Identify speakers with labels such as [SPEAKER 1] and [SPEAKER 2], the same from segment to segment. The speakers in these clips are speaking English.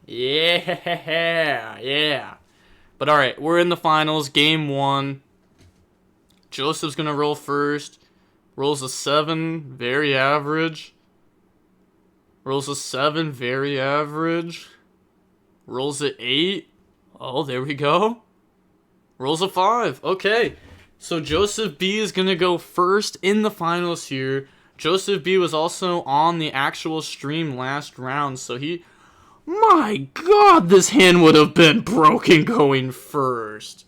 [SPEAKER 1] Yeah. But alright, we're in the finals, game 1. Joseph's gonna roll first. Rolls a 7, very average. Rolls a 7, very average. Rolls a 8. Oh, there we go. Rolls a 5. Okay. So Joseph B is gonna go first in the finals here. Joseph B was also on the actual stream last round, so he... My god, this hand would have been broken going first.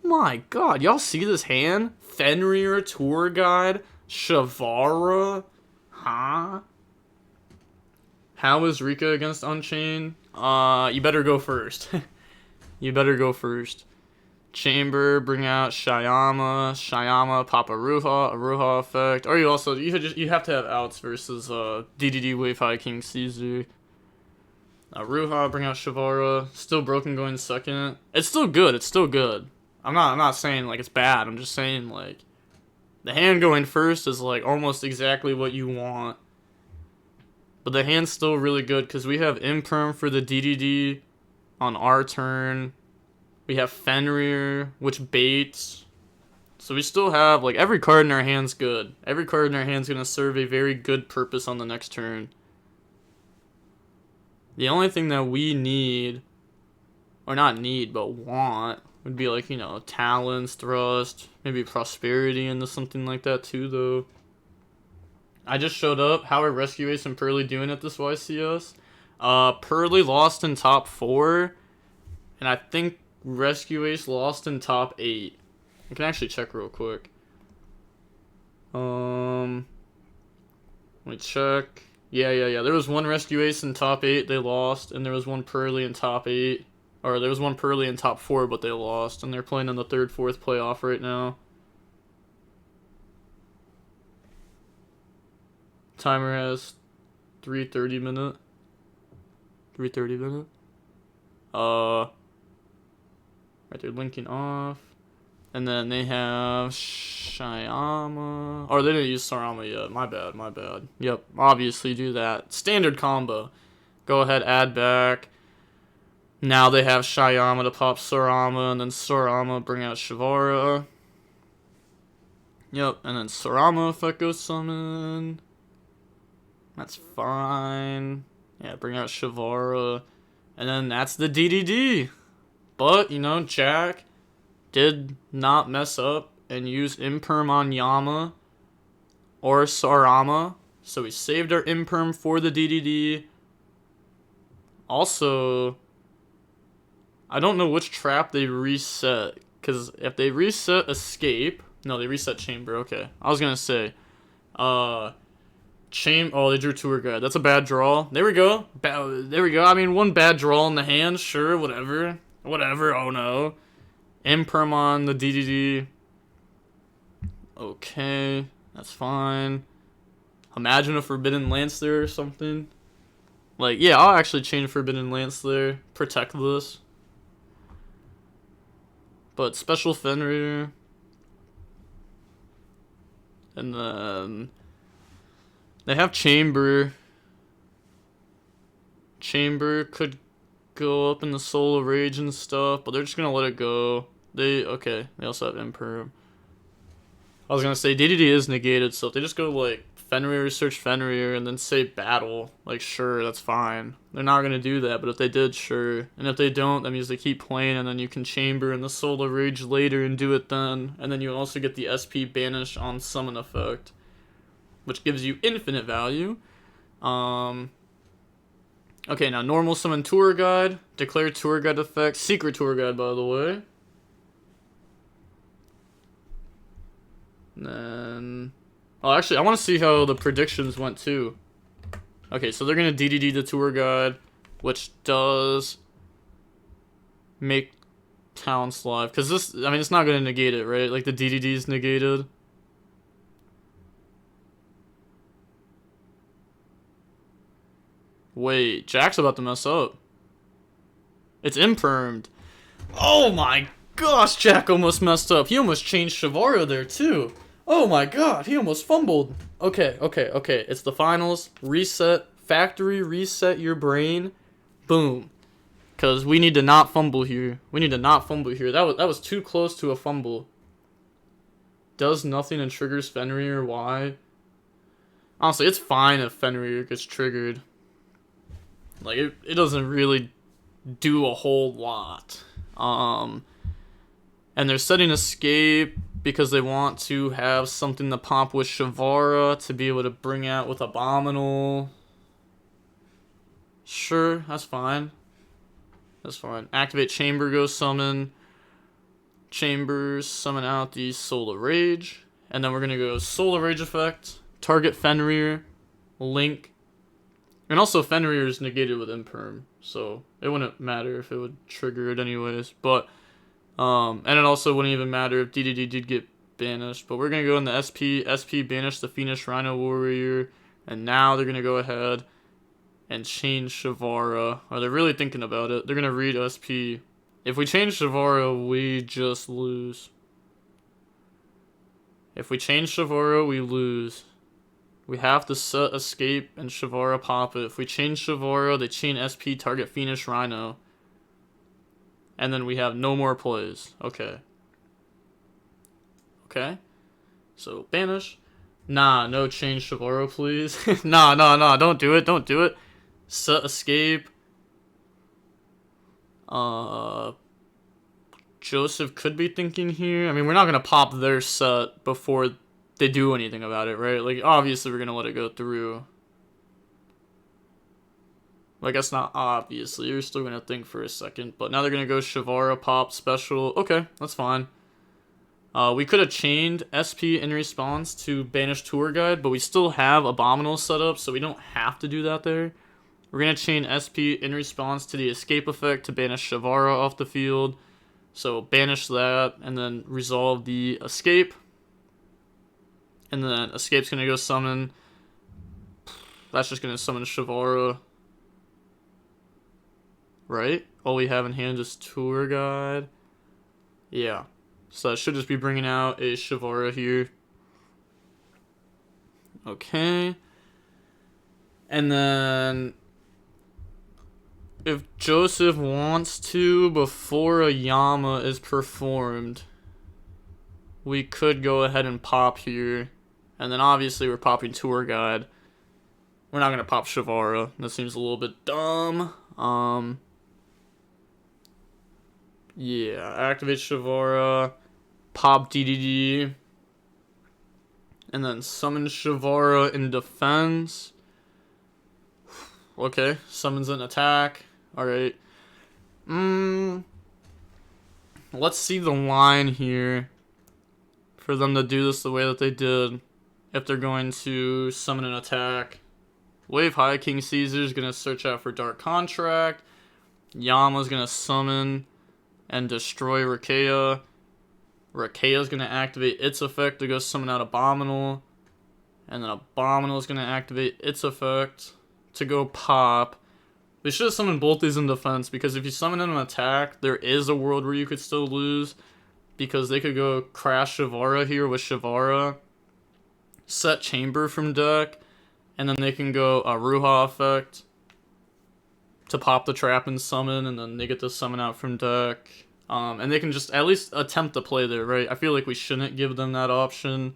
[SPEAKER 1] My god, y'all see this hand? Fenrir, Tour Guide, Shavara? Huh? How is Rika against Unchained? You better go first. You better go first. Chamber, bring out Shyama, pop Aruha effect. Or you have to have outs versus DDD Wave High King Caesar. Aruha, bring out Shavara. Still broken going second. It's still good. I'm not saying like it's bad. I'm just saying like the hand going first is like almost exactly what you want. But the hand's still really good because we have Imperm for the DDD on our turn. We have Fenrir, which baits. So we still have, like, every card in our hand's good. Every card in our hand's going to serve a very good purpose on the next turn. The only thing that we need, or not need, but want, would be, like, you know, Talons, Thrust, maybe Prosperity into something like that too, though. I just showed up. How are Rescue Ace and Pearly doing at this YCS? Pearly lost in top 4, and I think Rescue Ace lost in top 8. I can actually check real quick. Let me check. Yeah. There was one Rescue Ace in top 8, they lost, and there was one Pearly in top 8. Or there was one Pearly in top 4, but they lost, and they're playing in the 3rd, 4th playoff right now. Timer has 3:30 minute. 3:30 minute. Right, they're linking off. And then they have Shyama. Or they didn't use Sarama yet. My bad. Yep, obviously do that. Standard combo. Go ahead, add back. Now they have Shyama to pop Sarama, and then Sarama bring out Shavara. Yep, and then Sarama effect goes summon. That's fine. Yeah, bring out Shavara. And then that's the DDD. But, you know, Jack did not mess up and use Imperm on Yama or Sarama. So we saved our Imperm for the DDD. Also, I don't know which trap they reset. Because if they reset Escape... No, they reset Chamber. Okay. I was going to say... Oh, they drew Tour Guide. That's a bad draw. There we go. I mean, one bad draw in the hand. Sure, whatever. Oh no. Imperm on the DDD. Okay. That's fine. Imagine a Forbidden Lance there or something. Like, yeah, I'll actually change Forbidden Lance there. Protect this. But Special Fenrir. And then... They have Chamber. Chamber could go up in the Soul of Rage and stuff, but they're just gonna let it go. They also have Imperm. I was gonna say DDD is negated, so if they just go like Fenrir, search Fenrir, and then say battle, like sure, that's fine. They're not gonna do that, but if they did, sure. And if they don't, that means they keep playing, and then you can Chamber in the Soul of Rage later and do it then. And then you also get the SP banish on summon effect, which gives you infinite value. Okay, now normal summon Tour Guide, declare Tour Guide effect, secret Tour Guide by the way. And then... Oh, actually, I want to see how the predictions went too. Okay, so they're going to DDD the Tour Guide, which does make Talents live. Because this, I mean, it's not going to negate it, right? Like the DDD is negated. Wait, Jack's about to mess up. It's Impermed. Oh my gosh, Jack almost messed up. He almost changed Shavara there too. Oh my god, he almost fumbled. Okay. It's the finals. Reset. Factory reset your brain. Boom. Because we need to not fumble here. We need to not fumble here. That was too close to a fumble. Does nothing and triggers Fenrir. Why? Honestly, it's fine if Fenrir gets triggered. Like, it doesn't really do a whole lot. And they're setting escape because they want to have something to pop with Shavara to be able to bring out with Abominal. Sure, that's fine. That's fine. Activate Chamber, go summon. Chambers, summon out the Solar Rage. And then we're going to go Solar Rage effect. Target Fenrir. Link. And also Fenrir is negated with Imperm. So it wouldn't matter if it would trigger it anyways. But, and it also wouldn't even matter if DDD did get banished. But we're going to go in the SP banish the Phoenix Rhino Warrior. And now they're going to go ahead and change Shavara. Are they really thinking about it? They're going to read SP. If we change Shavara, we just lose. If we change Shavara, we lose. We have to set escape and Shavara pop it. If we change Shavara, they chain SP, target Phoenix Rhino. And then we have no more plays. Okay. Okay. So, banish. Nah, no change Shavara, please. Nah, don't do it, don't do it. Set escape. Joseph could be thinking here. I mean, we're not going to pop their set before they do anything about it, right? Like, obviously, we're going to let it go through. Like, that's not obviously. You're still going to think for a second. But now they're going to go Shavara, pop, special. Okay, that's fine. We could have chained SP in response to Banish Tour Guide, but we still have Abominal set up, so we don't have to do that there. We're going to chain SP in response to the escape effect to banish Shavara off the field. So banish that, and then resolve the escape. And then escape's going to go summon. That's just going to summon Shavara. Right? All we have in hand is Tour Guide. Yeah. So that should just be bringing out a Shavara here. Okay. And then if Joseph wants to, before a Yama is performed, we could go ahead and pop here. And then obviously we're popping Tour Guide. We're not going to pop Shavara. That seems a little bit dumb. Yeah, activate Shavara, pop DDD, and then summon Shavara in defense. Okay, summons an attack. Alright. Let's see the line here for them to do this the way that they did. If they're going to summon an attack. Wave High King Caesar's going to search out for Dark Contract. Yama's going to summon and destroy Rakea. Rakea's going to activate its effect to go summon out Abominal. And then Abominal is going to activate its effect to go pop. They should have summoned both these in defense, because if you summon in an attack, there is a world where you could still lose, because they could go crash Shavara here with Shavara, set Chamber from deck, and then they can go a Ruha effect to pop the trap and summon, and then they get to summon out from deck. And they can just at least attempt to play there, right? I feel like we shouldn't give them that option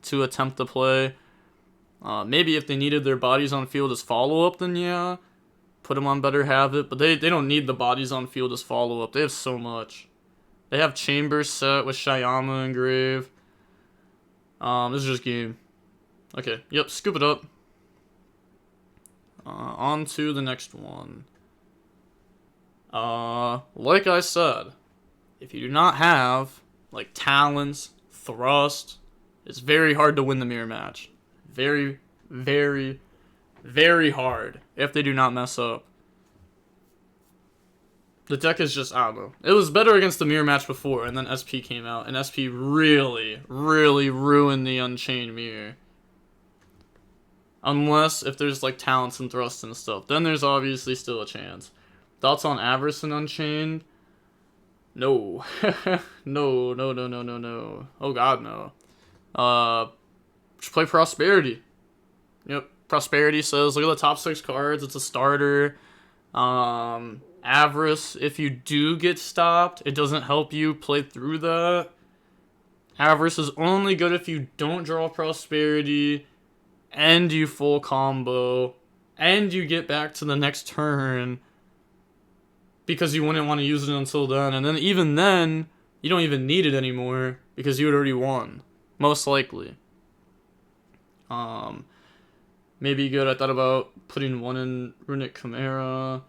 [SPEAKER 1] to attempt to play. Maybe if they needed their bodies on field as follow-up, then yeah, put them on Better Have It. But they don't need the bodies on field as follow-up. They have so much. They have Chamber set with Shyama and Grave. This is just game. Okay, yep, scoop it up. On to the next one. Like I said, if you do not have, like, talents, thrust, it's very hard to win the mirror match. Very, very, very hard if they do not mess up. The deck is just, I don't know. It was better against the mirror match before, and then SP came out, and SP really, really ruined the Unchained mirror. Unless if there's, like, talents and thrust and stuff, then there's obviously still a chance. Thoughts on Avarice and Unchained? No. No. Oh god, no. Just play Prosperity. Yep. Prosperity says, look at the top 6 cards. It's a starter. Avarice, if you do get stopped, it doesn't help you play through that. Avarice is only good if you don't draw Prosperity, and you full combo, and you get back to the next turn, because you wouldn't want to use it until then, and then even then, you don't even need it anymore, because you had already won. Most likely. Maybe good. I thought about putting one in Runic Chimera.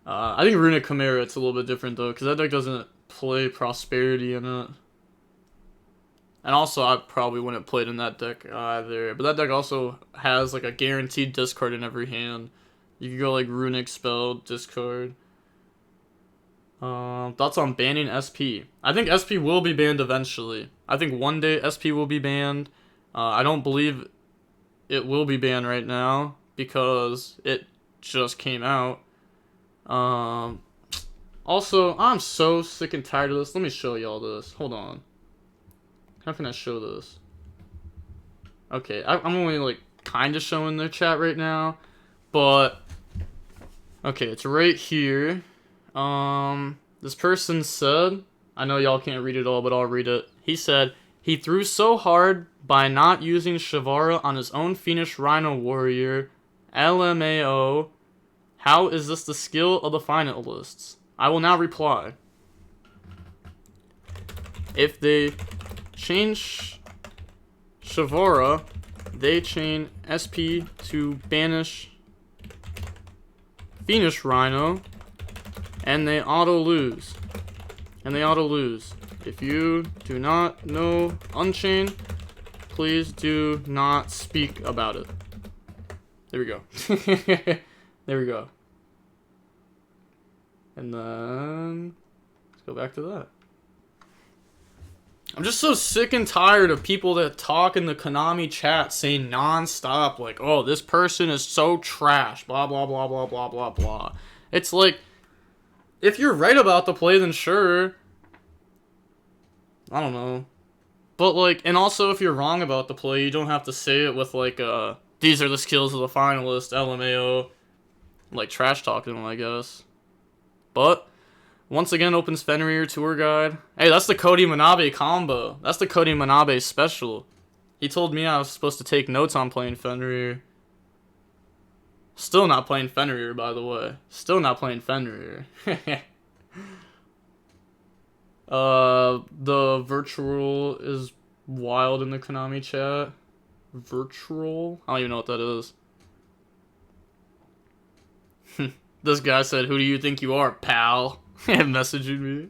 [SPEAKER 1] I think Runic Chimera, it's a little bit different though, because that deck doesn't play Prosperity in it. And also, I probably wouldn't play it in that deck either. But that deck also has like a guaranteed discard in every hand. You could go like Runic Spell, discard. Thoughts on banning SP? I think SP will be banned eventually. I think one day SP will be banned. I don't believe it will be banned right now because it just came out. Also, I'm so sick and tired of this. Let me show y'all this. Hold on. How can I show this? Okay, I'm only like kind of showing their chat right now, but okay, it's right here. This person said, I know y'all can't read it all, but I'll read it. He said, he threw so hard by not using Shavara on his own Fiendish Rhino Warrior. LMAO. How is this the skill of the finalists? I will now reply. If they change Shavara, they chain SP to banish Fiendish Rhino, and they auto lose. If you do not know Unchained, please do not speak about it. There we go. There we go. And then let's go back to that. I'm just so sick and tired of people that talk in the Konami chat saying non-stop like, oh, this person is so trash, blah, blah, blah, blah, blah, blah, blah. It's like, if you're right about the play, then sure. I don't know. But like, and also if you're wrong about the play, you don't have to say it with like, these are the skills of the finalist, LMAO. Like trash talking them, I guess. But once again, opens Fenrir Tour Guide. Hey, that's the Cody Manabe combo. That's the Cody Manabe special. He told me I was supposed to take notes on playing Fenrir. Still not playing Fenrir, by the way. Still not playing Fenrir. The virtual is wild in the Konami chat. Virtual? I don't even know what that is. This guy said, who do you think you are, pal? Messaging me.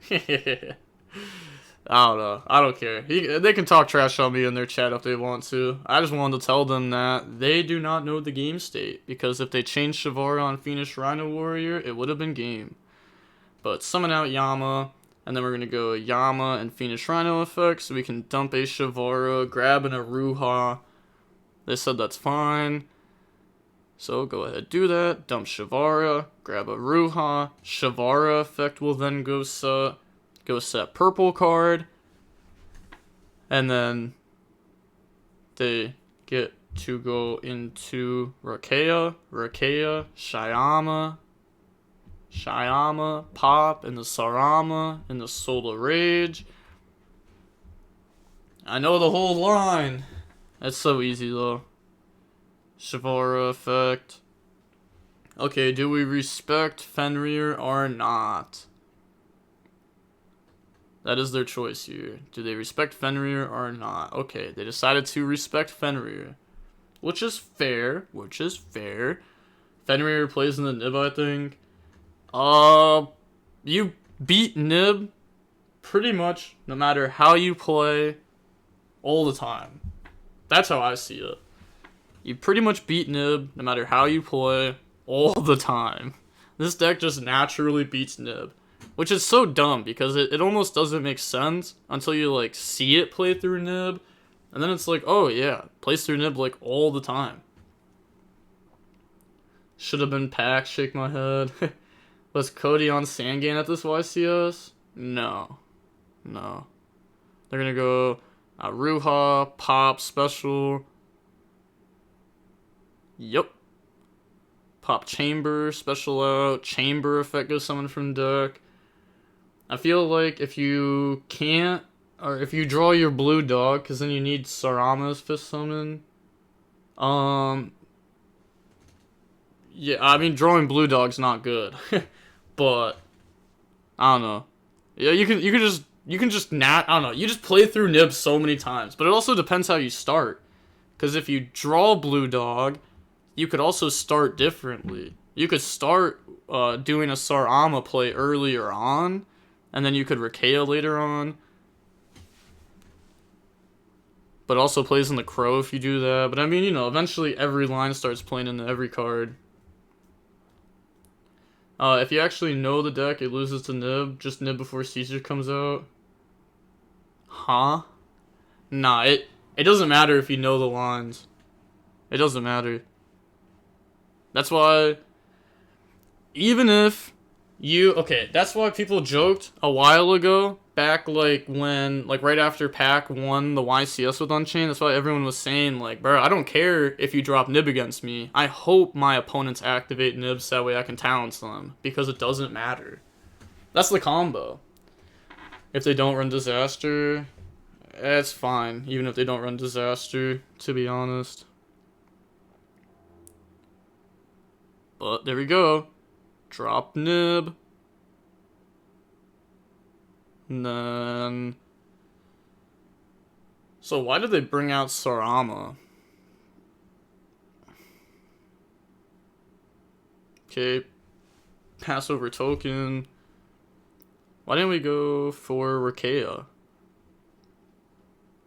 [SPEAKER 1] I don't know. I don't care. They can talk trash on me in their chat if they want to. I just wanted to tell them that they do not know the game state. Because if they changed Shavara on Fiendish Rhino Warrior, it would have been game. But summon out Yama. And then we're going to go Yama and Fiendish Rhino effect. So we can dump a Shavara, grab an Aruha. They said that's fine. So go ahead, do that. Dump Shavara, grab a Ruha. Shavara effect will then go set purple card. And then they get to go into Rakeya, Shyama, Pop, and the Sarama, and the Solar Rage. I know the whole line. That's so easy though. Shavara effect. Okay, do we respect Fenrir or not? That is their choice here. Do they respect Fenrir or not? Okay, they decided to respect Fenrir. Which is fair. Fenrir plays in the Nib, I think. You beat Nib pretty much no matter how you play all the time. That's how I see it. You pretty much beat Nib no matter how you play all the time. This deck just naturally beats Nib. Which is so dumb because it almost doesn't make sense until you like see it play through Nib. And then it's like, oh yeah, plays through Nib like all the time. Should have been packed, shake my head. Was Cody on Sandgain at this YCS? No. They're gonna go Ruha, Pop, Special. Yep. pop Chamber, special out, Chamber effect goes summon from deck. I feel like if you can't, or if you draw your blue dog, because then you need Sarama's fifth summon. Yeah, I mean, drawing blue dog's not good. But, I don't know. Yeah, you can just I don't know, you just play through Nib so many times. But it also depends how you start. Because if you draw blue dog, you could also start differently. You could start doing a Sarama play earlier on, and then you could YuGiOh later on. But also plays in the Crow if you do that. But I mean, you know, eventually every line starts playing into every card. If you actually know the deck, it loses to Nib. Just Nib before Caesar comes out. Huh? Nah, it doesn't matter if you know the lines. It doesn't matter. That's why, even if you, okay, that's why people joked a while ago, back like when, like right after Pac won the YCS with Unchained, that's why everyone was saying like, bro, I don't care if you drop Nib against me. I hope my opponents activate Nibs, that way I can talent them, because it doesn't matter. That's the combo. If they don't run Disaster, it's fine, even if they don't run Disaster, to be honest. But there we go. Drop Nib. And then... So why did they bring out Sarama? Okay. Passover token. Why didn't we go for YuGiOh?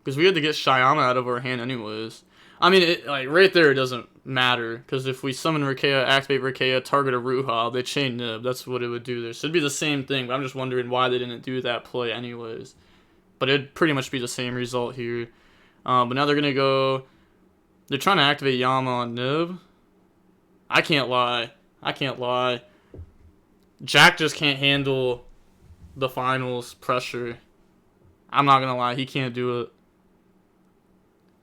[SPEAKER 1] Because we had to get Shyama out of our hand anyways. I mean, it, like, right there it doesn't matter. Because if we summon YuGiOh, activate YuGiOh, target a Ruha, they chain Nib. That's what it would do there. So it'd be the same thing, but I'm just wondering why they didn't do that play anyways. But it'd pretty much be the same result here. But now they're going to go... They're trying to activate Yama on Nib. I can't lie. Jack just can't handle the finals pressure. I'm not going to lie. He can't do it.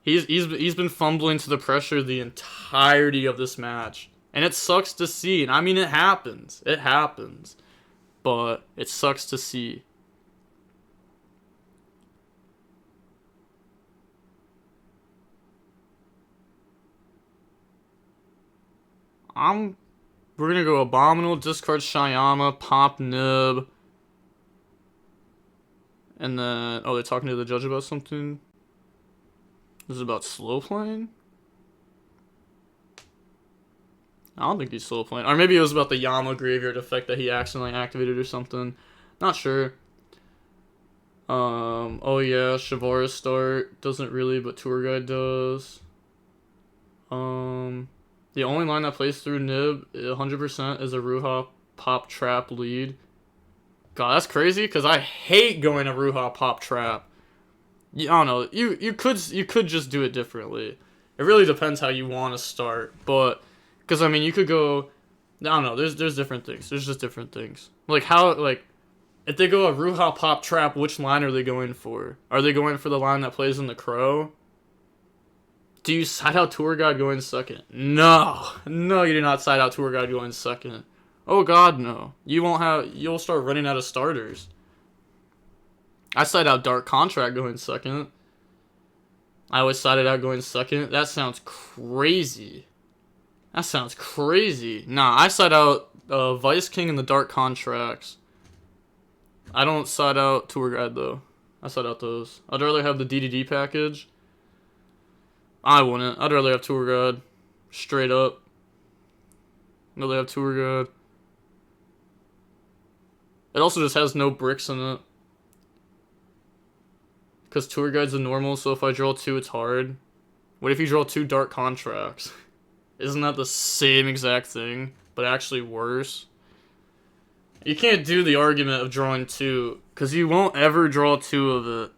[SPEAKER 1] He's been fumbling to the pressure the entirety of this match. And it sucks to see. And I mean, it happens. It happens. But it sucks to see. We're going to go Abominable, discard Shyama, pop Nib. And then, oh, they're talking to the judge about something? This is about slow playing? I don't think he's slow playing. Or maybe it was about the Yama graveyard effect that he accidentally activated or something. Not sure. Oh yeah, Shavara start. Doesn't really, but Tour Guide does. The only line that plays through Nib 100% is a Ruha Pop Trap lead. God, that's crazy, because I hate going to Ruha Pop Trap. I don't know, you could just do it differently. It really depends how you want to start, but, because, I mean, you could go, I don't know, there's different things. There's just different things. Like, how, like, if they go a Ruha Pop Trap, which line are they going for? Are they going for the line that plays in the Crow? Do you side out Tour Guide going second? No, you do not side out Tour Guide going second. Oh god, no. You'll start running out of starters. I side out Dark Contract going second. I always sided out going second. That sounds crazy. Nah, I side out Vice King and the Dark Contracts. I don't side out Tour Guide though. I side out those. I'd rather have the DDD package. I wouldn't. I'd rather have Tour Guide. Straight up. I'd rather have Tour Guide. It also just has no bricks in it. Because Tour Guide's a normal, so if I draw 2, it's hard. What if you draw 2 Dark Contracts? Isn't that the same exact thing, but actually worse? You can't do the argument of drawing 2, because you won't ever draw 2 of it.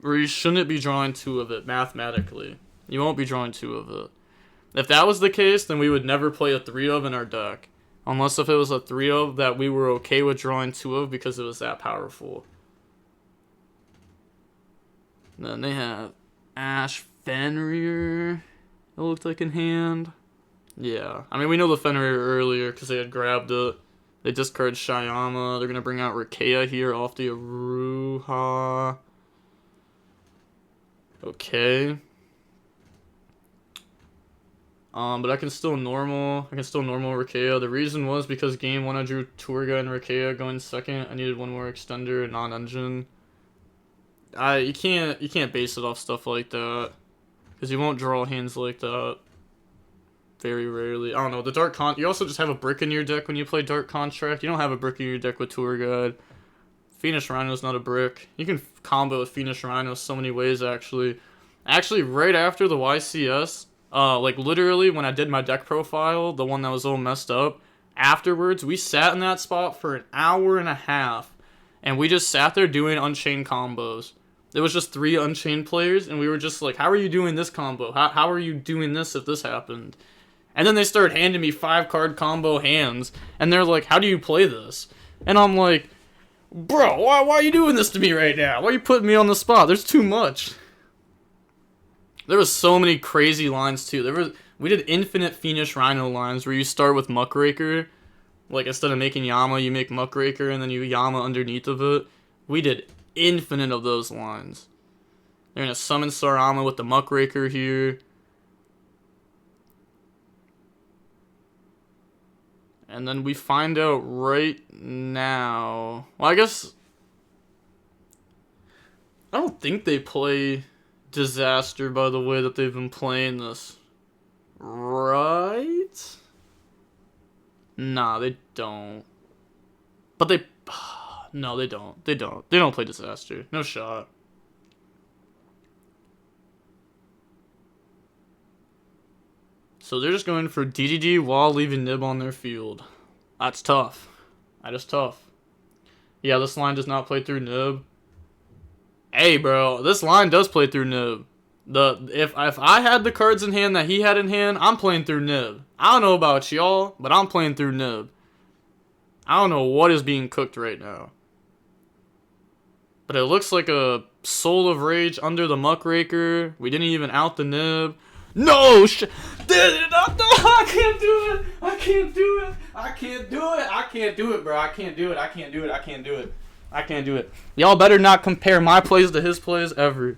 [SPEAKER 1] Or you shouldn't be drawing 2 of it, mathematically. You won't be drawing 2 of it. If that was the case, then we would never play a 3 of in our deck. Unless if it was a 3 of that we were okay with drawing 2 of because it was that powerful. And then they have Ash Fenrir, it looked like in hand. Yeah. I mean, we know the Fenrir earlier because they had grabbed it. They discard Shyama. They're going to bring out Rikea here off the Aruha. Okay. But I can still normal Rikea. The reason was because game 1 I drew Turga and Rikea going second. I needed one more extender, non-engine. You can't base it off stuff like that. Because you won't draw hands like that. Very rarely. I don't know. The Dark Con. You also just have a brick in your deck when you play Dark Contract. You don't have a brick in your deck with Tour Guide. Phoenix Rhino's not a brick. You can combo with Phoenix Rhino so many ways, actually. Actually, right after the YCS, like literally when I did my deck profile, the one that was all messed up, afterwards, we sat in that spot for an hour and a half. And we just sat there doing Unchained combos. There was just 3 Unchained players, and we were just like, how are you doing this combo? How are you doing this if this happened? And then they started handing me 5-card combo hands, and they're like, how do you play this? And I'm like, bro, why are you doing this to me right now? Why are you putting me on the spot? There's too much. There was so many crazy lines, too. We did infinite Phoenix Rhino lines where you start with Muckraker. Like, instead of making Yama, you make Muckraker, and then you Yama underneath of it. We did infinite of those lines. They're going to summon Sarama with the Muckraker here. And then we find out right now. Well, I guess I don't think they play Disaster by the way that they've been playing this. Right? Nah, they don't. But they... No, they don't. They don't. They don't play Disaster. No shot. So they're just going for DDD while leaving Nib on their field. That's tough. That is tough. Yeah, this line does not play through Nib. Hey, bro, this line does play through Nib. If I had the cards in hand that he had in hand, I'm playing through Nib. I don't know about y'all, but I'm playing through Nib. I don't know what is being cooked right now. But it looks like a Soul of Rage under the Muckraker. We didn't even out the Nib. No! I can't do it! I can't do it! I can't do it! I can't do it, bro. I can't do it. I can't do it. I can't do it. I can't do it. Y'all better not compare my plays to his plays ever.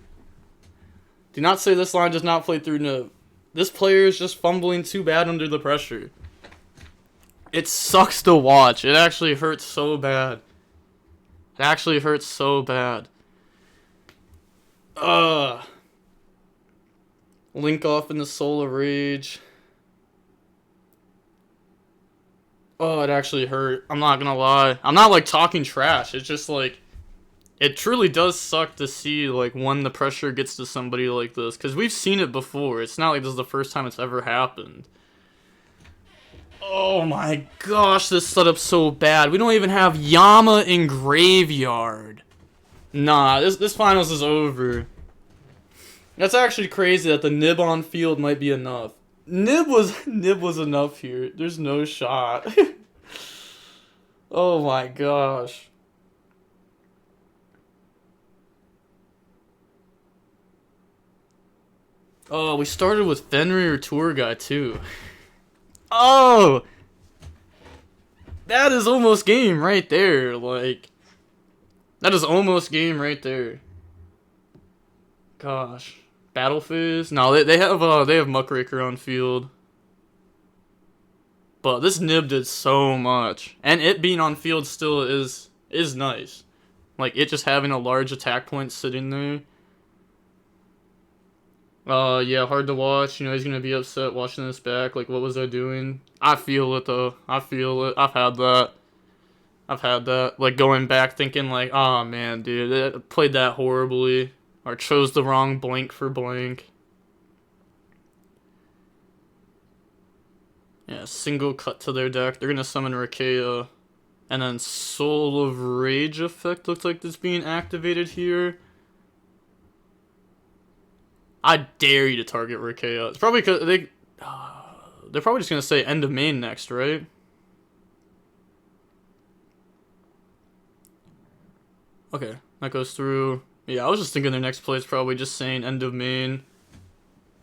[SPEAKER 1] Do not say this line does not play through Nib. This player is just fumbling too bad under the pressure. It sucks to watch. It actually hurts so bad. It actually hurts so bad. Link off in the Soul of Rage. Oh, it actually hurt. I'm not gonna lie. I'm not like talking trash. It's just like, it truly does suck to see like when the pressure gets to somebody like this. Because we've seen it before. It's not like this is the first time it's ever happened. Oh my gosh, this setup's so bad. We don't even have Yama in Graveyard. Nah, this finals is over. That's actually crazy that the Nib on field might be enough. Nib was enough here. There's no shot. Oh my gosh. Oh, we started with Fenrir Tour Guy too. Oh! That is almost game right there. Like, that is almost game right there. Gosh. Battle Phase? No, they have Muckraker on field. But this Nib did so much. And it being on field still is nice. Like, it just having a large attack point sitting there. Yeah, hard to watch. You know, he's gonna be upset watching this back. Like, what was I doing? I feel it, though. I feel it. I've had that. Like, going back thinking, like, oh, man, dude, I played that horribly. Or chose the wrong blank for blank. Yeah, single cut to their deck. They're gonna summon Rikea. And then Soul of Rage effect looks like it's being activated here. I dare you to target Rikea. It's probably because they're probably just gonna say end of main next, right? Okay, that goes through. Yeah, I was just thinking their next play is probably just saying end of main.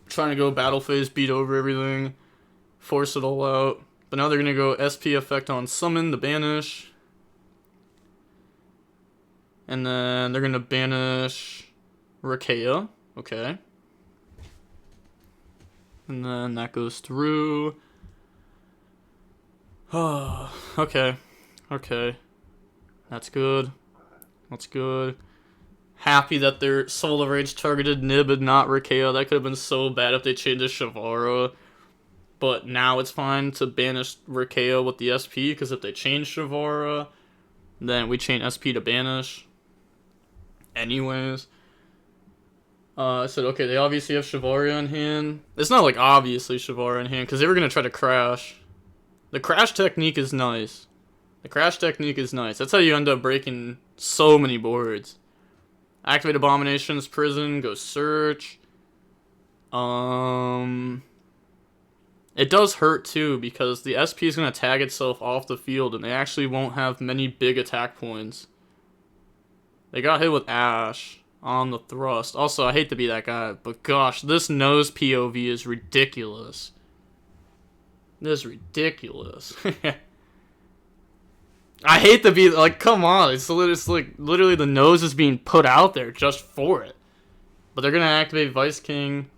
[SPEAKER 1] Trying to go battle phase, beat over everything. force it all out. But now they're gonna go SP effect on summon to banish. And then they're gonna banish YuGiOh. Okay. And then that goes through. Oh, okay. Okay. That's good. That's good. Happy that their Soul Rage targeted Nib and not YuGiOh. That could have been so bad if they changed to Shavara. But now it's fine to banish YuGiOh with the SP, because if they change Shavara, then we chain SP to banish. Anyways. I said, okay, they obviously have Shavara in hand. It's not like obviously Shavara in hand, because they were going to try to crash. The crash technique is nice. The crash technique is nice. That's how you end up breaking so many boards. Activate Abomination's Prison, go search. It does hurt too, because the SP is going to tag itself off the field, and they actually won't have many big attack points. They got hit with Ash on the thrust. Also, I hate to be that guy, but gosh, this nose POV is ridiculous. This is ridiculous. I hate to be like, come on, it's like literally the nose is being put out there just for it. But they're gonna activate Vice King.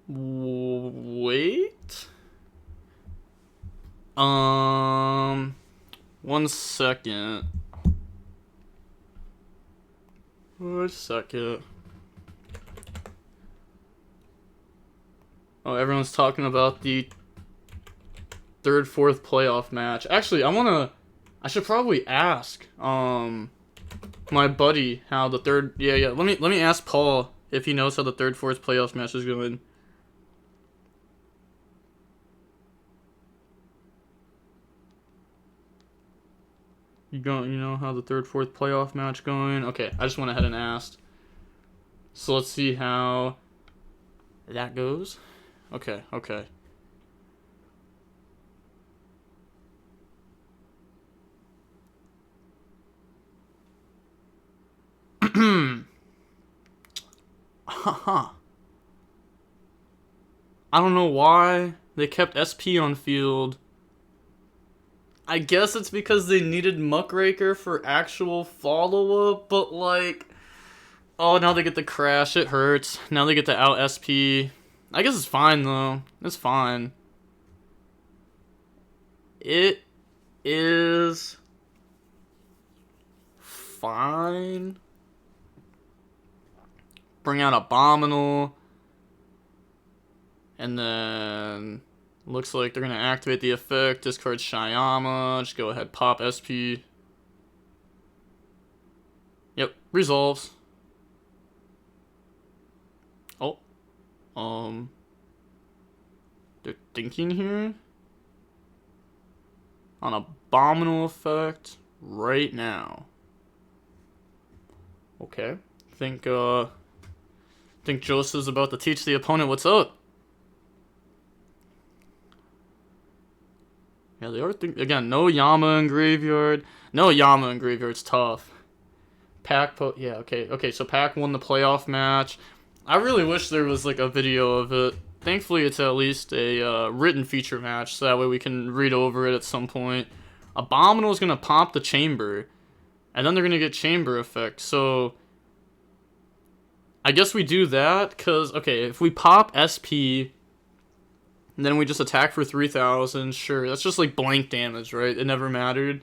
[SPEAKER 1] Wait. 1 second. 1 second. Oh, everyone's talking about the 3rd, 4th playoff match. Actually, I should probably ask my buddy how the 3rd. Yeah. Let me ask Paul if he knows how the 3rd, 4th playoff match is going. You know how the 3rd, 4th playoff match going? Okay, I just went ahead and asked. So let's see how that goes. Okay. Haha. I don't know why they kept SP on field. I guess it's because they needed Muckraker for actual follow-up, but like... Oh, now they get the crash. It hurts. Now they get the out SP. I guess it's fine, though. It's fine. It is... fine. Bring out Abominal. And then... Looks like they're going to activate the effect, discard Shyama, just go ahead, pop SP. Yep, resolves. Oh. They're thinking here? On Abominal effect right now. Okay. Think Joseph's about to teach the opponent what's up. Yeah, they are again, no Yama in graveyard. No Yama in graveyard's tough. Yeah, okay, so Pac won the playoff match. I really wish there was like a video of it. Thankfully, it's at least a written feature match, so that way we can read over it at some point. Abominal's gonna pop the chamber, and then they're gonna get chamber effect, so... I guess we do that, because, okay, if we pop SP... and then we just attack for 3,000. Sure, that's just like blank damage, right? It never mattered.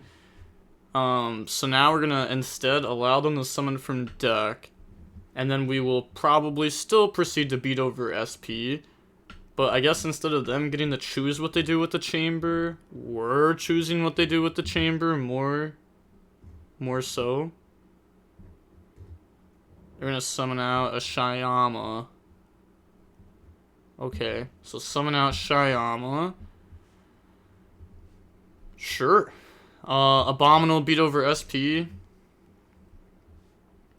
[SPEAKER 1] So now we're gonna instead allow them to summon from deck, and then we will probably still proceed to beat over SP. But I guess instead of them getting to choose what they do with the chamber, we're choosing what they do with the chamber more so. They're gonna summon out a Shyama. Okay, so summon out Shyama. Sure. Abominal beat over SP.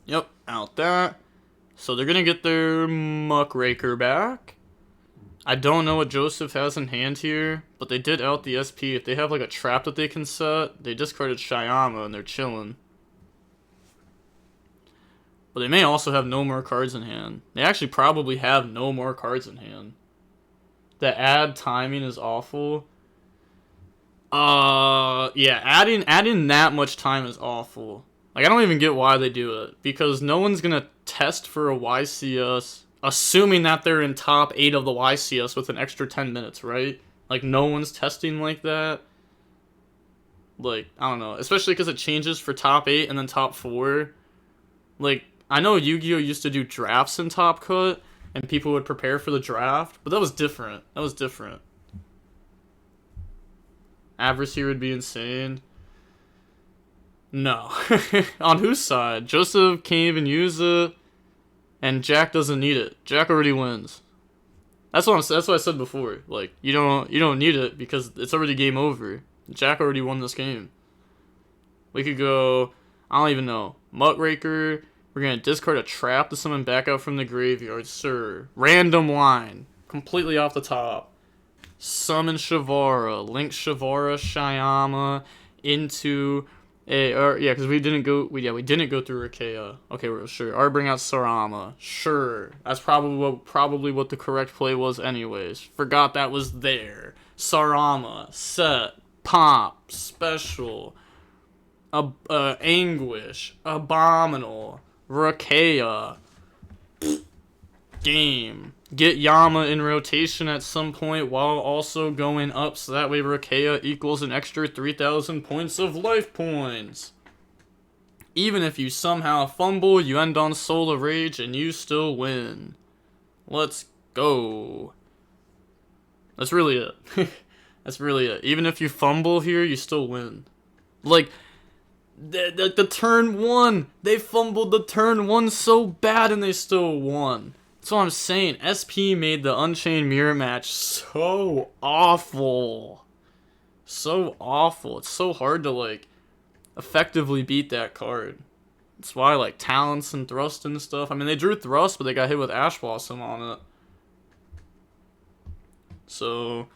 [SPEAKER 1] Yep, out that. So they're gonna get their Muckraker back. I don't know what Joseph has in hand here, but they did out the SP. If they have like a trap that they can set, they discarded Shyama and they're chilling. But they may also have no more cards in hand. They actually probably have no more cards in hand. The add timing is awful. Yeah, adding that much time is awful. Like, I don't even get why they do it. Because no one's gonna test for a YCS, assuming that they're in top 8 of the YCS with an extra 10 minutes, right? Like, no one's testing like that. Like, I don't know. Especially because it changes for top 8 and then top 4. Like, I know YuGiOh used to do drafts in Top Cut, and people would prepare for the draft, but that was different. That was different. Adversary would be insane. No. On whose side? Joseph can't even use it, and Jack doesn't need it. Jack already wins. That's what I said before. Like, you don't need it because it's already game over. Jack already won this game. We could go, I don't even know, Muckraker. We're going to discard a trap to summon back out from the graveyard, sir. Random line. Completely off the top. Summon Shavara. Link Shavara, Shyama into a... yeah, because we didn't go through Rakea. Okay, we're sure. Or bring out Sarama. Sure. That's probably what the correct play was anyways. Forgot that was there. Sarama. Set. Pop. Special. Anguish. Abominal. Rakea. Game. Get Yama in rotation at some point while also going up so that way Rakea equals an extra 3,000 points of life points. Even if you somehow fumble, you end on Soul of Rage and you still win. Let's go. That's really it. That's really it. Even if you fumble here, you still win. Like... The turn 1, they fumbled the turn 1 so bad and they still won. That's what I'm saying. SP made the Unchained mirror match so awful. So awful. It's so hard to, like, effectively beat that card. That's why, like, Talents and Thrust and stuff. I mean, they drew Thrust, but they got hit with Ash Blossom on it. So...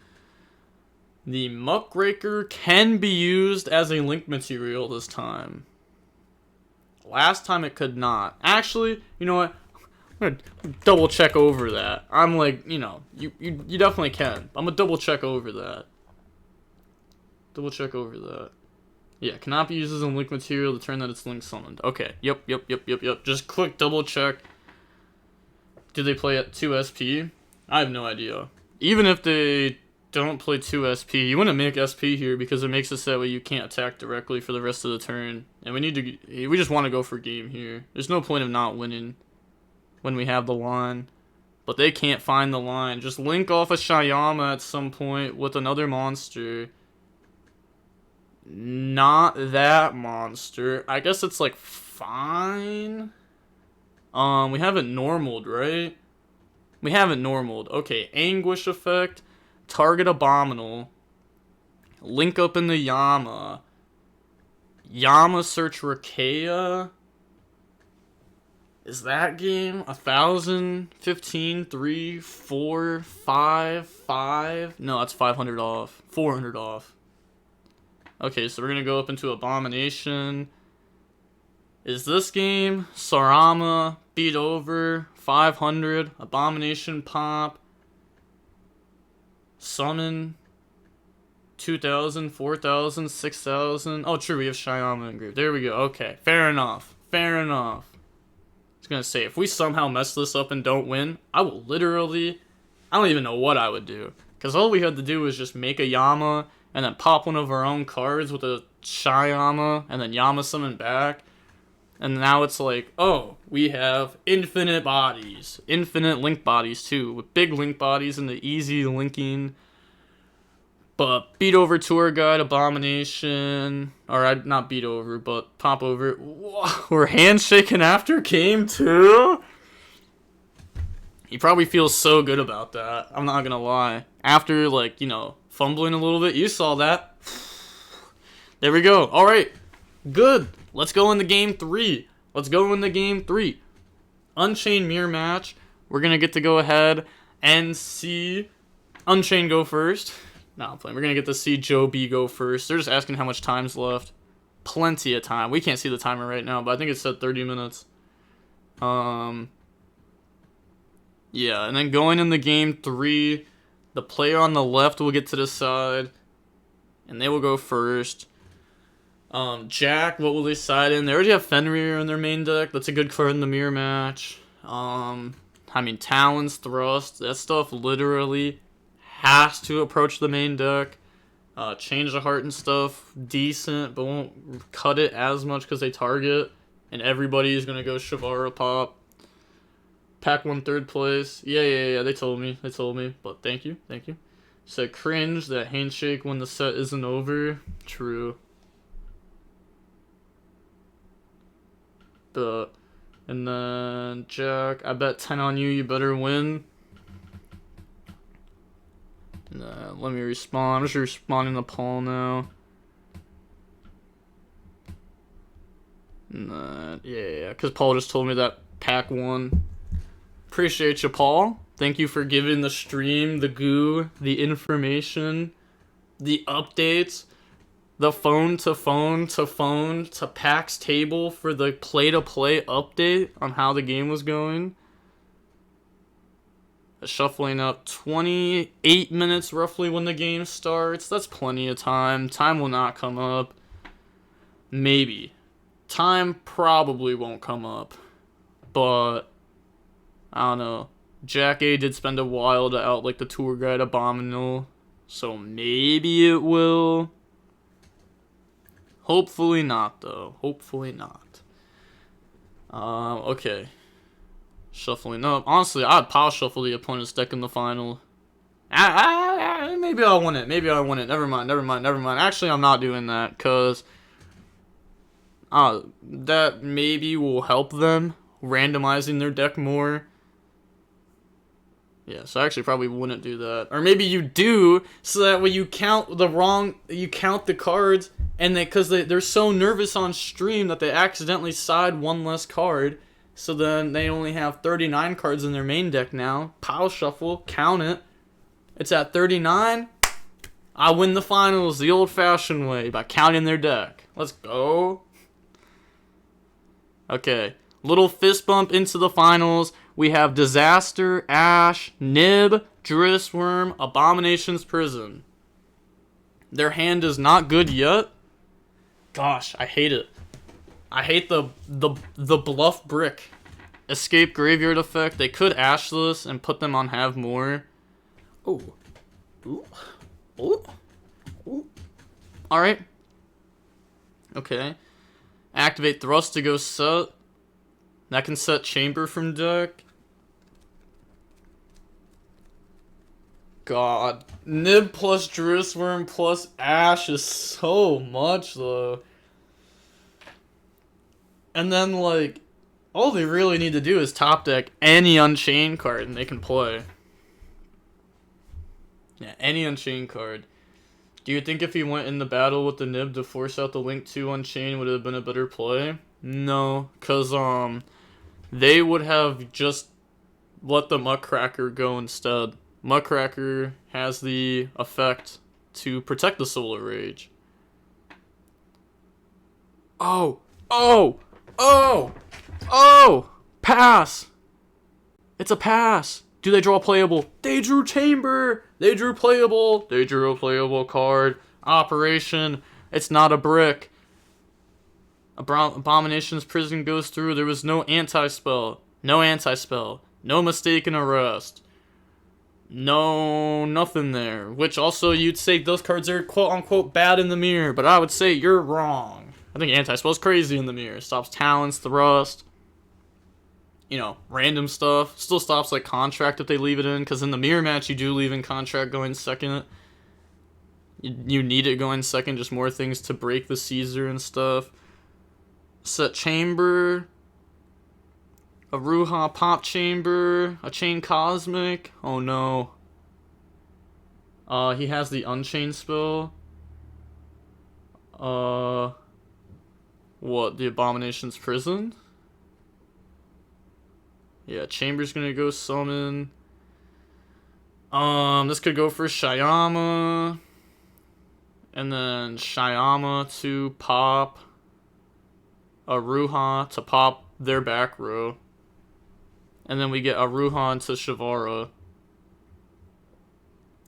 [SPEAKER 1] the Muckraker can be used as a link material this time. Last time it could not. Actually, you know what? I'm gonna double check over that. I'm like, you know, you definitely can. I'm gonna double check over that. Double check over that. Yeah, cannot be used as a link material the turn that it's link summoned. Okay, yep. Just quick double check. Did they play at 2 SP? I have no idea. Even if they don't play 2 SP. You want to make SP here because it makes it so that way you can't attack directly for the rest of the turn. And we just want to go for game here. There's no point of not winning when we have the line. But they can't find the line. Just link off a Shyama at some point with another monster. Not that monster. I guess it's like fine. We haven't normaled, right? We haven't normaled. Okay, Anguish effect. Target Abominal. Link up in the Yama. Yama search Rakea. Is that game 1,000, 15, 3, 4, 5, 5? No, that's 500 off. 400 off. Okay, so we're gonna go up into Abomination. Is this game Sarama beat over 500? Abomination pop. Summon 2,000, 4,000, 6,000. Oh, true, we have Shyama engraved. There we go. Okay, fair enough. Fair enough. I was gonna say, if we somehow mess this up and don't win, I will literally... I don't even know what I would do. Because all we had to do was just make a Yama and then pop one of our own cards with a Shyama and then Yama summon back. And now it's like, oh, we have infinite bodies. Infinite link bodies, too. With big link bodies and the easy linking. But beat over Tour Guide, Abomination. Or, not beat over, but pop over. We're handshaking after game 2? He probably feels so good about that. I'm not gonna lie. After, like, you know, fumbling a little bit. You saw that. There we go. Alright. Good. Let's go into game 3. Let's go into game 3. Unchained mirror match. We're going to get to go ahead and see Unchained go first. No, I'm playing. We're going to get to see Joe B go first. They're just asking how much time's left. Plenty of time. We can't see the timer right now, but I think it said 30 minutes. Yeah, and then going in the game 3, the player on the left will get to decide, and they will go first. Jack, what will they side in? They already have Fenrir in their main deck. That's a good card in the mirror match. I mean, Talons, Thrust, that stuff literally has to approach the main deck. Change the heart and stuff, decent, but won't cut it as much because they target. And everybody is going to go Shavara Pop. Pack 1 3rd place. Yeah, they told me. But thank you. Said cringe, that handshake when the set isn't over. True. And then Jack, I bet 10 on you, you better win. Let me respond. I'm just responding to Paul now. Yeah, because Paul just told me that pack 1. Appreciate you, Paul. Thank you for giving the stream, the goo, the information, the updates, the phone to Pack's table for the play-to-play update on how the game was going. Shuffling up 28 minutes roughly when the game starts. That's plenty of time. Time will not come up. Maybe. Time probably won't come up. But I don't know. Jack A did spend a while to out like the tour guide Abominable. So maybe it will. Hopefully not, though. Hopefully not. Okay. Shuffling up. Honestly, I'd power shuffle the opponent's deck in the final. Maybe I'll win it. Never mind. Actually, I'm not doing that, because that maybe will help them randomizing their deck more. Yeah, so I actually probably wouldn't do that. Or maybe you do, so that when you count the cards, and they're so nervous on stream that they accidentally side one less card, so then they only have 39 cards in their main deck now. Pile shuffle, count it. It's at 39. I win the finals the old-fashioned way, by counting their deck. Let's go. Okay, little fist bump into the finals. We have Disaster, Ash, Nib, Drissworm, Abomination's Prison. Their hand is not good yet. Gosh, I hate it. I hate the bluff brick. Escape graveyard effect. They could Ash this and put them on have more. Ooh. Alright. Okay. Activate Thrust to go set. That can set Chamber from deck. God. Nib plus Drissworm plus Ash is so much, though. And then, like, all they really need to do is top deck any Unchained card and they can play. Yeah, any Unchained card. Do you think if he went in the battle with the Nib to force out the Link 2 Unchained would have been a better play? No, because, they would have just let the Muckracker go instead. Muckracker has the effect to protect the Solar Rage. Oh! Pass! It's a pass! Do they draw playable? They drew Chamber! They drew playable! They drew a playable card. Operation. It's not a brick. Abomination's Prison goes through. There was no anti-spell. No mistaken arrest. No, nothing there. Which also, you'd say those cards are quote-unquote bad in the mirror, but I would say you're wrong. I think anti-spell's crazy in the mirror. Stops Talons, Thrust. You know, random stuff. Still stops, like, Contract if they leave it in, because in the mirror match, you do leave in Contract going second. You need it going second, just more things to break the Caesar and stuff. Set Chamber. A Ruha Pop Chamber. A Chain Cosmic. Oh no. He has the Unchained spell. What? The Abomination's Prison? Yeah, Chamber's gonna go summon. This could go for Shyama. And then Shyama to pop a Ruha to pop their back row. And then we get Aruha into Shavara.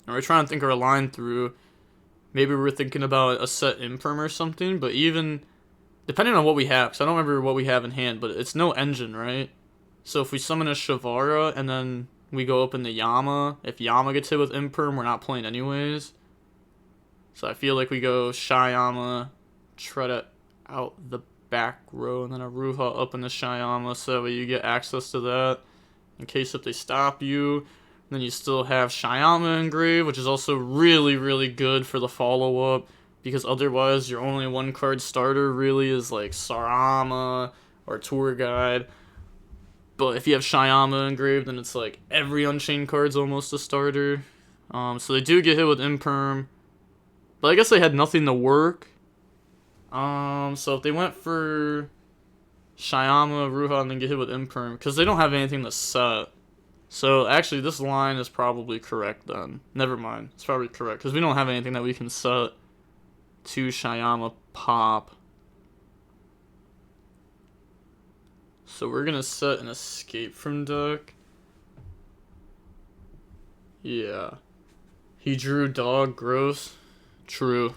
[SPEAKER 1] And we're trying to think our line through. Maybe we're thinking about a set Imperm or something, but even depending on what we have, because I don't remember what we have in hand, but it's no engine, right? So if we summon a Shavara and then we go up into Yama, if Yama gets hit with Imperm, we're not playing anyways. So I feel like we go Shyama, try to out the back row, and then Aruha up into Shyama, so that way you get access to that in case if they stop you. Then you still have Shyama engraved, which is also really, really good for the follow-up, because otherwise your only one-card starter really is like Sarama or Tour Guide. But if you have Shyama engraved, then it's like every Unchained card's almost a starter. So they do get hit with Imperm, but I guess they had nothing to work. So if they went for Shyama, Ruha, and then get hit with Imperm, because they don't have anything to set. So, actually, this line is probably correct then. Never mind. It's probably correct, because we don't have anything that we can set to Shyama pop. So, we're going to set an escape from deck. Yeah. He drew dog, gross. True.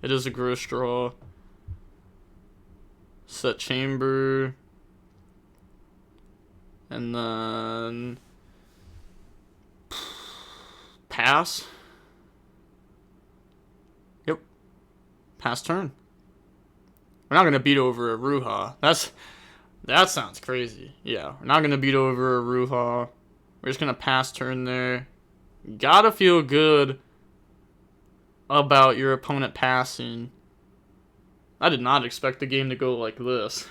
[SPEAKER 1] It is a gross draw. Set chamber. And then pass. Yep. Pass turn. We're not gonna beat over Aruha. That sounds crazy. Yeah, we're not gonna beat over Aruha. We're just gonna pass turn there. Gotta feel good about your opponent passing. I did not expect the game to go like this.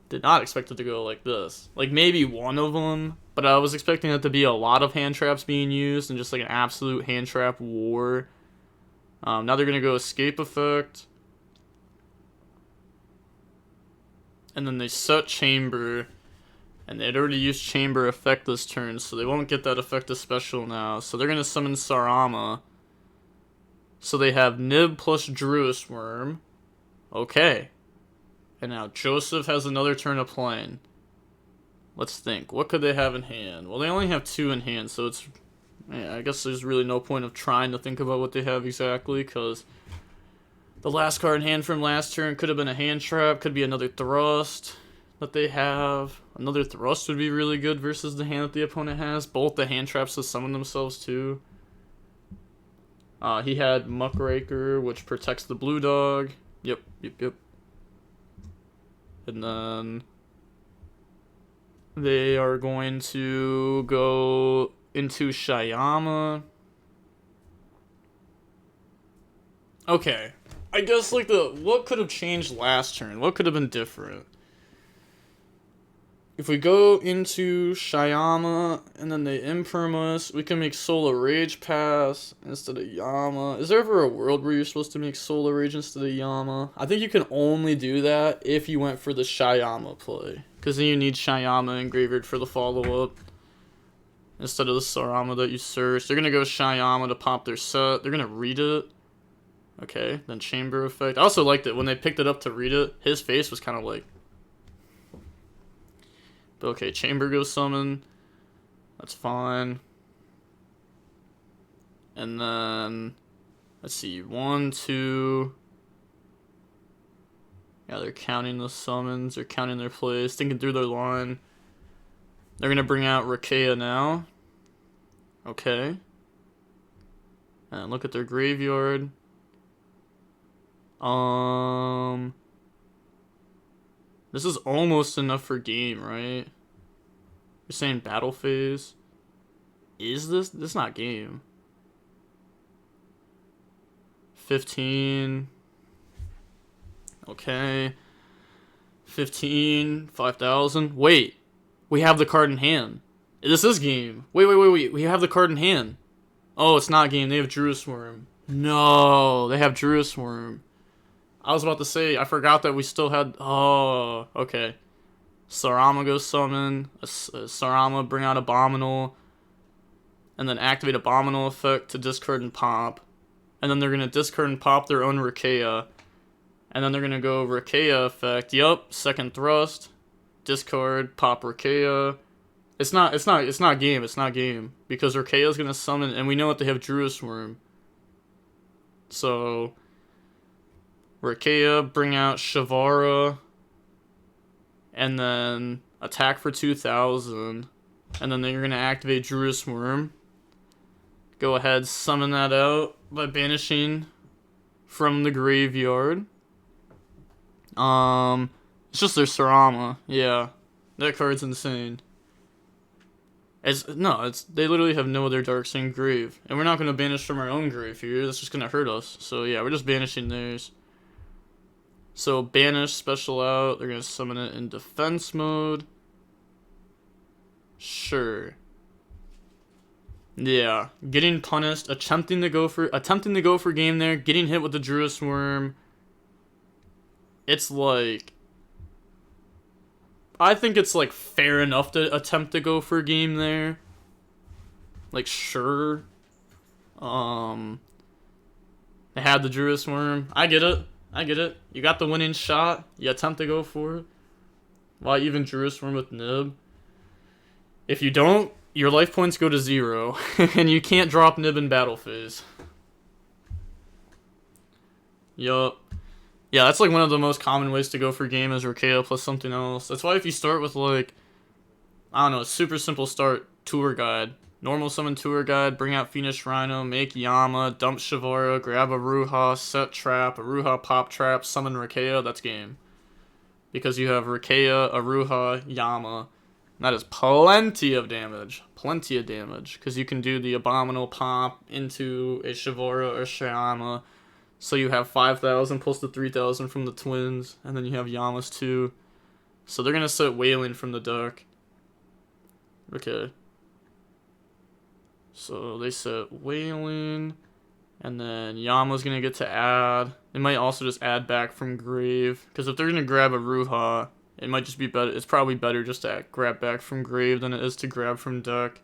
[SPEAKER 1] Did not expect it to go like this. Like, maybe one of them, but I was expecting it to be a lot of hand traps being used and just like an absolute hand trap war. Now they're going to go escape effect. And then they set chamber. And they'd already used chamber effect this turn, so they won't get that effect as special now. So they're going to summon Sarama. So they have Nib plus Druis Worm. Okay. And now Joseph has another turn of playing. Let's think. What could they have in hand? Well, they only have 2 in hand, so it's... Yeah, I guess there's really no point of trying to think about what they have exactly, because the last card in hand from last turn could have been a hand trap, could be another thrust that they have. Another thrust would be really good versus the hand that the opponent has. Both the hand traps to summon themselves too. He had Muckraker, which protects the blue dog. Yep. And then they are going to go into Shyama. Okay. I guess like what could have changed last turn? What could have been different? If we go into Shyama and then they imperm us, we can make Solar Rage pass instead of Yama. Is there ever a world where you're supposed to make Solar Rage instead of Yama? I think you can only do that if you went for the Shyama play, because then you need Shyama engraved for the follow-up instead of the Sarama that you searched. They're going to go Shyama to pop their set. They're going to read it. Okay, then Chamber Effect. I also liked it when they picked it up to read it. His face was kind of like... But okay, Chamber goes summon. That's fine. And then, let's see, 1, 2. Yeah, they're counting the summons. They're counting their plays, thinking through their line. They're going to bring out Rakea now. Okay. And look at their graveyard. This is almost enough for game, right? You're saying battle phase. Is this? This is not game. 15. Okay. 15. 5,000. Wait. We have the card in hand. This is game. Wait. We have the card in hand. Oh, it's not game. They have Druis Worm. No, they have Druis Worm. I was about to say, I forgot that we still had... Oh, okay. Sarama goes summon. Sarama bring out Abominal. And then activate Abominal effect to discard and pop. And then they're going to discard and pop their own Rakea. And then they're going to go Rakea effect. Yup, second thrust. Discard, pop Rakea. It's not game. It's not game. Because Urkea's gonna summon, and we know that they have Druid Worm. So, Urkea, bring out Shavara, and then attack for 2,000. And then they're gonna activate Druid Worm. Go ahead, summon that out by banishing from the graveyard. It's just their Sarama. Yeah, that card's insane. They literally have no other Darksang grave, and we're not gonna banish from our own grave here. That's just gonna hurt us. So yeah, we're just banishing theirs. So banish, special out. They're gonna summon it in defense mode. Sure. Yeah, getting punished, attempting to go for game there, getting hit with the Druid Worm. It's like, I think it's like fair enough to attempt to go for game there. Like, sure. They had the Druid Worm. I get it. You got the winning shot. You attempt to go for it. Why even Druid Worm with Nib? If you don't, your life points go to 0, and you can't drop Nib in battle phase. Yup. Yeah, that's like one of the most common ways to go for game is Urkea plus something else. That's why if you start with like, I don't know, super simple start, Tour Guide. Normal summon Tour Guide, bring out Phoenix Rhino, make Yama, dump Shavara, grab a Ruha, set trap, a Ruha pop trap, summon Urkea, that's game. Because you have Urkea, Aruha, Yama. That is plenty of damage. Plenty of damage. Because you can do the Abominable Pop into a Shavara or Shyama. So you have 5,000 plus the 3,000 from the twins. And then you have Yamas too. So they're going to set Wailing from the deck. Okay. So they set Wailing. And then Yama's going to get to add. They might also just add back from grave. Because if they're going to grab a Ruha, it might just be better. It's probably better just to grab back from grave than it is to grab from deck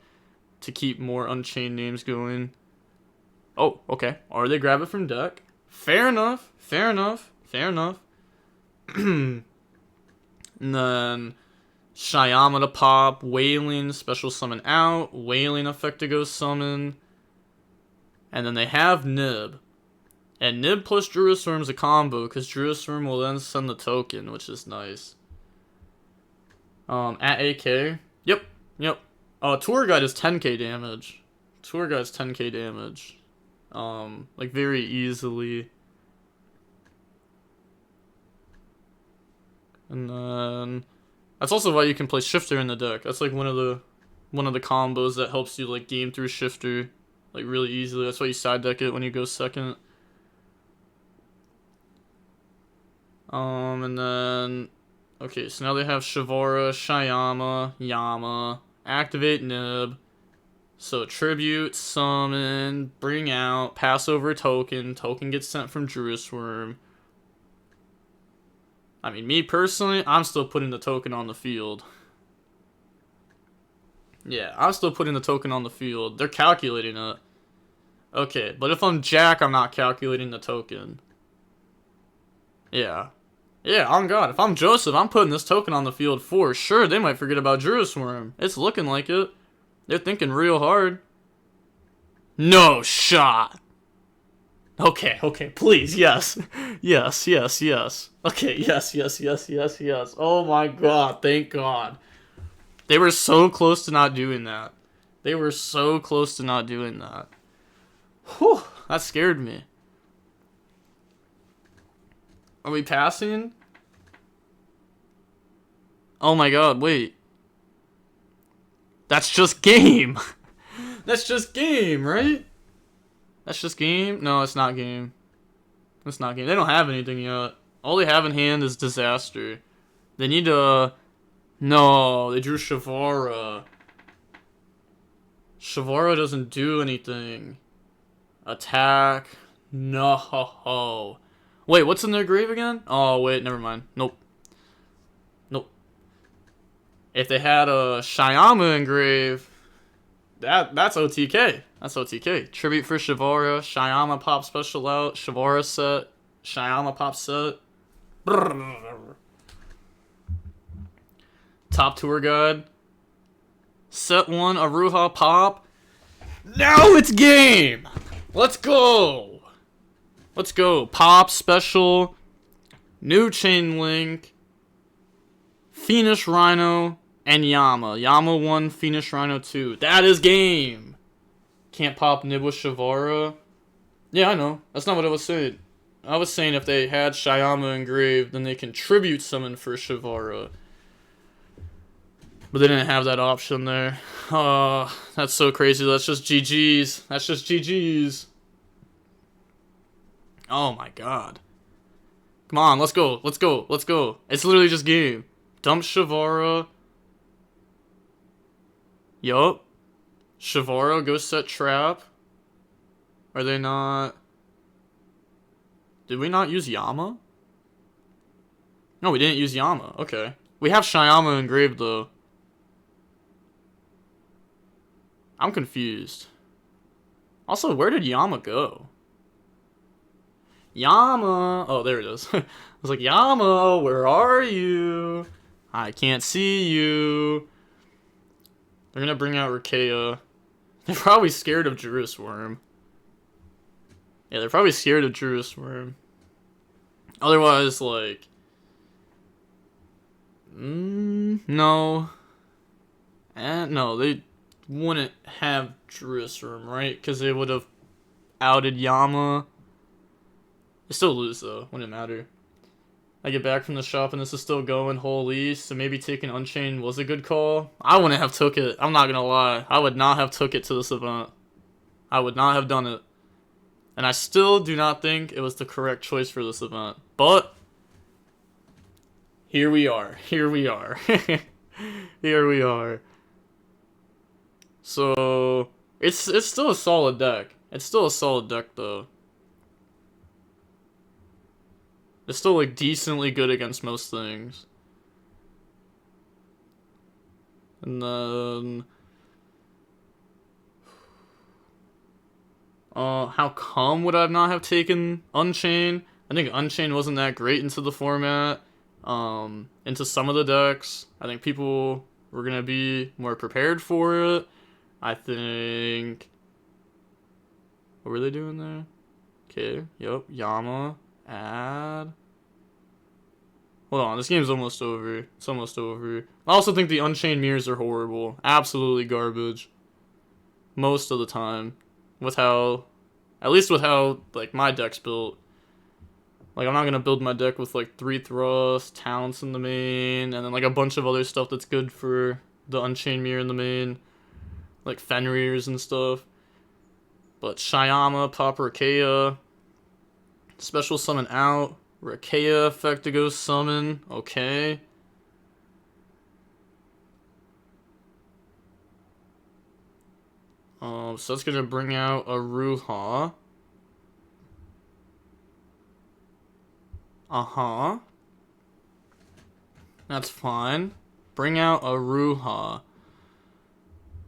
[SPEAKER 1] to keep more Unchained names going. Oh, okay. Or they grab it from deck. Fair enough. Fair enough. Fair enough. And then Shyama to pop, Wailing, special summon out, Wailing effect to go summon. And then they have Nib. And Nib plus Druid Worm is a combo, because Druid Worm will then send the token, which is nice. At AK. Yep. Tour Guide is 10k damage. Tour Guide's 10k damage. Like very easily. And then that's also why you can play Shifter in the deck. That's like one of the combos that helps you like game through Shifter like really easily. That's why you side deck it when you go second. And then okay, so now they have Shavara, Shyama, Yama, activate Nib. So tribute, summon, bring out, pass over token. Token gets sent from Druid Worm. I mean, me personally, I'm still putting the token on the field. Yeah, I'm still putting the token on the field. They're calculating it. Okay, but if I'm Jack, I'm not calculating the token. Yeah. Yeah, on God. If I'm Joseph, I'm putting this token on the field for sure. They might forget about Druid Worm. It's looking like it. They're thinking real hard. No shot. Okay, please, yes. Yes. Okay, yes. Oh my God, thank God. They were so close to not doing that. Whew, that scared me. Are we passing? Oh my God, wait. That's just game. That's just game, right? That's just game? No, it's not game. It's not game. They don't have anything yet. All they have in hand is Disaster. They need to... No, they drew Shavara. Shavara doesn't do anything. Attack. No. Wait, what's in their grave again? Oh, wait, never mind. Nope. If they had a Shyama in grave, that's OTK. That's OTK. Tribute for Shavara. Shyama pop special out. Shavara set. Shyama pop set. Top Tour Guide. Set 1, Aruha pop. Now it's game! Let's go! Let's go. Pop, special, new chain link, Phoenix Rhino, and Yama. Yama 1, Phoenix Rhino 2. That is game! Can't pop Nib with Shavara. Yeah, I know. That's not what I was saying. I was saying if they had Shyama engraved, then they can tribute summon for Shavara. But they didn't have that option there. Oh, that's so crazy. That's just GG's. That's just GG's. Oh my god. Come on, let's go. Let's go. Let's go. It's literally just game. Dump Shavara. Yup. Shavara, go set trap. Are they not... Did we not use Yama? No, we didn't use Yama. Okay. We have Shyama engraved, though. I'm confused. Also, where did Yama go? Yama! Oh, there it is. I was like, Yama, where are you? I can't see you. They're gonna bring out Rikea. They're probably scared of Jerusalem. Yeah, they're probably scared of Jerusalem. Otherwise, like... no. No, they wouldn't have Jerusalem, right? Because they would have outed Yama. They still lose, though. Wouldn't matter. I get back from the shop and this is still going. Holy, so maybe taking Unchained was a good call. I wouldn't have took it. I'm not gonna lie. I would not have took it to this event. I would not have done it. And I still do not think it was the correct choice for this event. But here we are. Here we are. Here we are. So it's still a solid deck. It's still a solid deck though. It's still like decently good against most things. And then how come would I not have taken Unchained? I think Unchained wasn't that great into the format. Into some of the decks. I think people were gonna be more prepared for it. I think... What were they doing there? Okay, yep, Yama, add... Hold on, this game's almost over. It's almost over. I also think the Unchained mirrors are horrible. Absolutely garbage. Most of the time. With how... At least with how, like, my deck's built. Like, I'm not gonna build my deck with, like, 3 thrusts, talents in the main, and then, like, a bunch of other stuff that's good for the Unchained mirror in the main. Like, Fenrir's and stuff. But Shyama, pop Rikea. Special summon out. Rikea effect to go summon. Okay. So that's gonna bring out Aruha. Uh-huh. That's fine. Bring out Aruha.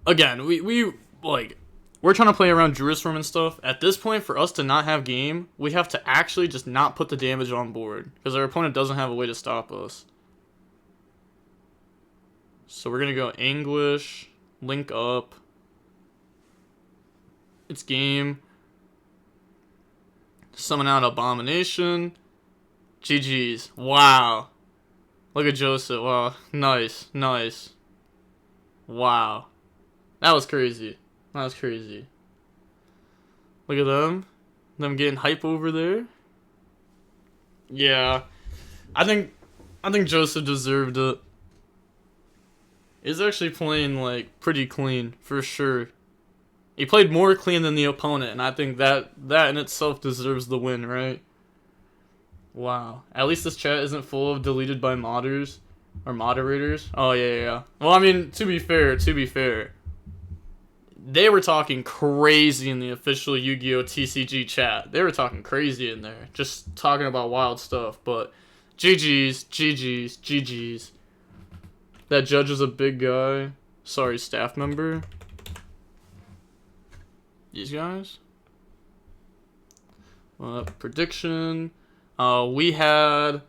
[SPEAKER 1] Again, we like, we're trying to play around Jerusalem and stuff. At this point, for us to not have game, we have to actually just not put the damage on board. Because our opponent doesn't have a way to stop us. So we're going to go English, link up. It's game. Summon out Abomination. GG's. Wow. Look at Joseph. Wow. Nice. Nice. Wow. That was crazy. That was crazy. Look at them. Them getting hype over there. Yeah. I think Joseph deserved it. He's actually playing, like, pretty clean, for sure. He played more clean than the opponent, and I think that in itself deserves the win, right? Wow. At least this chat isn't full of deleted by modders. Or moderators. Oh, yeah. Well, I mean, to be fair. They were talking crazy in the official YuGiOh TCG chat. They were talking crazy in there. Just talking about wild stuff. But GG's. That judge is a big guy. Sorry, staff member. These guys. Prediction. We had